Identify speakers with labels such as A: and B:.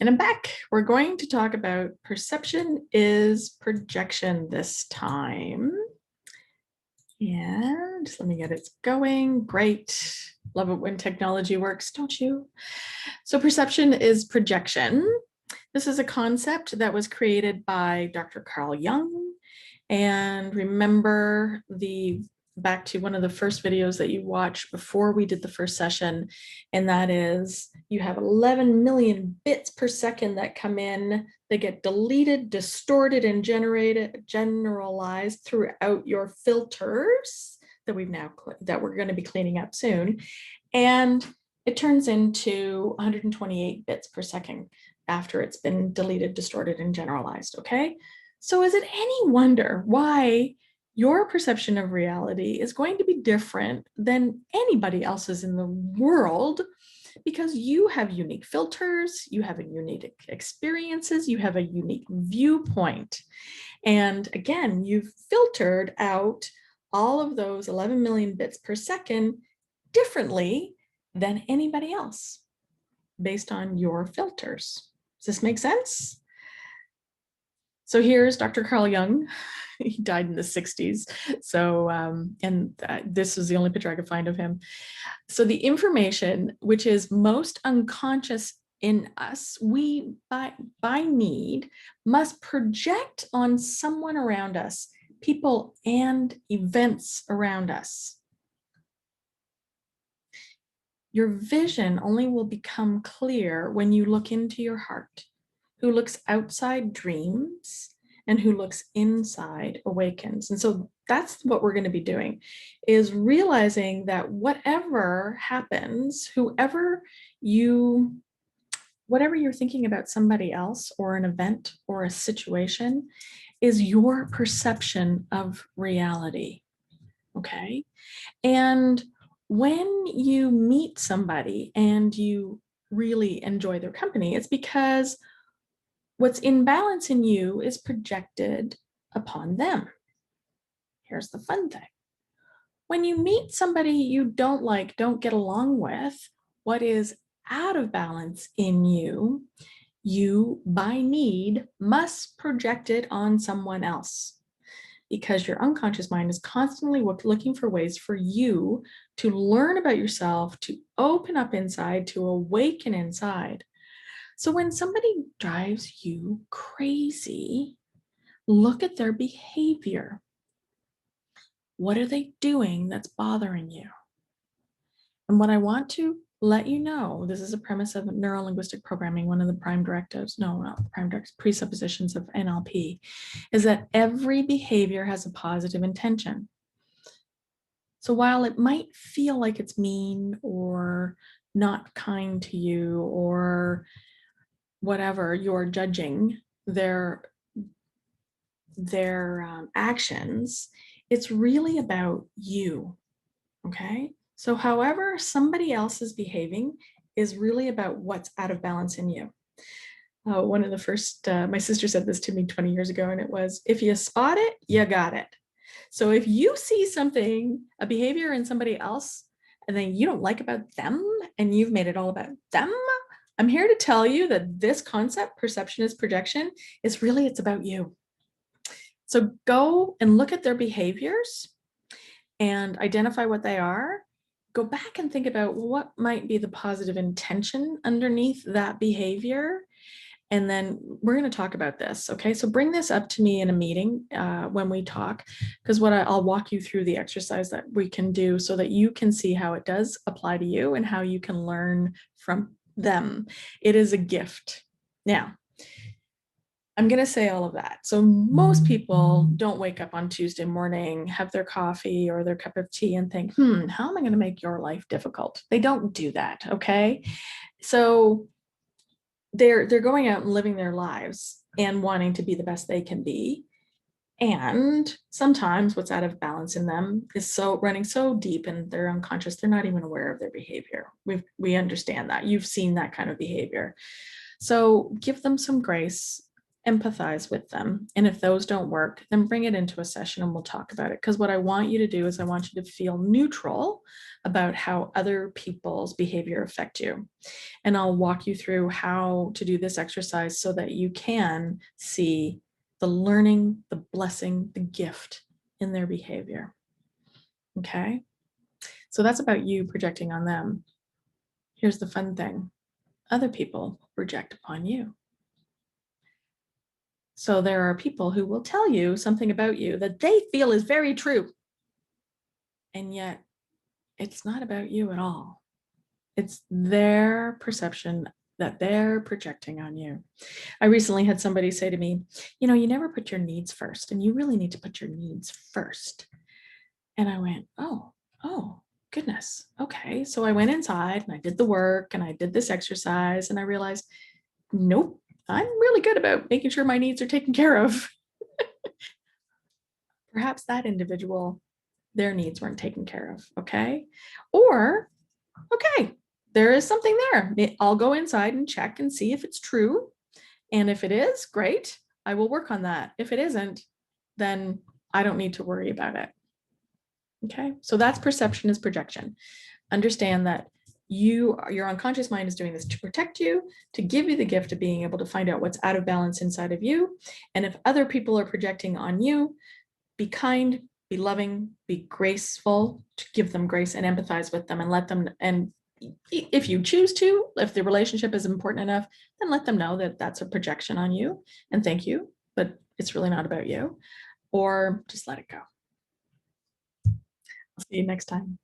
A: And I'm back. We're going to talk about perception is projection this time. And let me get it going. Great. Love it when technology works, don't you? So perception is projection. This is a concept that was created by Dr. Carl Jung. And remember back to one of the first videos that you watched before we did the first session, and that is you have 11 million bits per second that come in. They get deleted, distorted, and generalized throughout your filters that we're going to be cleaning up soon, and it turns into 128 bits per second after it's been deleted, distorted, and generalized. Okay, so is it any wonder why your perception of reality is going to be different than anybody else's in the world? Because you have unique filters, you have a unique experiences, you have a unique viewpoint. And again, you've filtered out all of those 11 million bits per second differently than anybody else based on your filters. Does this make sense? So here's Dr. Carl Jung. He died in the 60s. So, this is the only picture I could find of him. So the information which is most unconscious in us, we by need must project on someone around us, people and events around us. Your vision only will become clear when you look into your heart. Who looks outside dreams, and who looks inside awakens. And so that's what we're going to be doing, is realizing that whatever happens, whatever you're thinking about somebody else or an event or a situation is your perception of reality. Okay. And when you meet somebody and you really enjoy their company, it's because what's in balance in you is projected upon them. Here's the fun thing. When you meet somebody you don't like, don't get along with, what is out of balance in you, you by need must project it on someone else, because your unconscious mind is constantly looking for ways for you to learn about yourself, to open up inside, to awaken inside. So when somebody drives you crazy, look at their behavior. What are they doing that's bothering you? And what I want to let you know, this is a premise of neuro-linguistic programming, one of the presuppositions of NLP, is that every behavior has a positive intention. So while it might feel like it's mean or not kind to you or whatever, you're judging their actions, it's really about you. Okay, so however somebody else is behaving is really about what's out of balance in you. One of the first, my sister said this to me 20 years ago, and it was, if you spot it, you got it. So if you see something, a behavior in somebody else, and then you don't like about them, and you've made it all about them, I'm here to tell you that this concept, perception is projection, it's about you. So go and look at their behaviors and identify what they are. Go back and think about what might be the positive intention underneath that behavior. And then we're going to talk about this. Okay, so bring this up to me in a meeting when we talk, because I'll walk you through the exercise that we can do so that you can see how it does apply to you and how you can learn from them. It is a gift. Now, I'm going to say all of that. So most people don't wake up on Tuesday morning, have their coffee or their cup of tea and think, how am I going to make your life difficult? They don't do that. Okay. So they're going out and living their lives and wanting to be the best they can be. And sometimes what's out of balance in them is running so deep in their unconscious, they're not even aware of their behavior. We understand that. You've seen that kind of behavior. So give them some grace. empathize with them. And if those don't work, then bring it into a session and we'll talk about it. Because what I want you to do is I want you to feel neutral about how other people's behavior affect you. And I'll walk you through how to do this exercise so that you can see the learning, the blessing, the gift in their behavior. Okay? So that's about you projecting on them. Here's the fun thing. Other people project upon you. So there are people who will tell you something about you that they feel is very true. And yet it's not about you at all. It's their perception that they're projecting on you. I recently had somebody say to me, you know, you never put your needs first, and you really need to put your needs first. And I went, oh, goodness. Okay. So I went inside and I did the work and I did this exercise and I realized, nope, I'm really good about making sure my needs are taken care of. Perhaps that individual, their needs weren't taken care of. Okay. Or, okay, there is something there. I'll go inside and check and see if it's true. And if it is, great, I will work on that. If it isn't, then I don't need to worry about it. Okay, so that's perception is projection. Understand that your unconscious mind is doing this to protect you, to give you the gift of being able to find out what's out of balance inside of you. And if other people are projecting on you, be kind, be loving, be graceful, to give them grace and empathize with them and let them, and if you choose to, if the relationship is important enough, then let them know that that's a projection on you and thank you, but it's really not about you, or just let it go. I'll see you next time.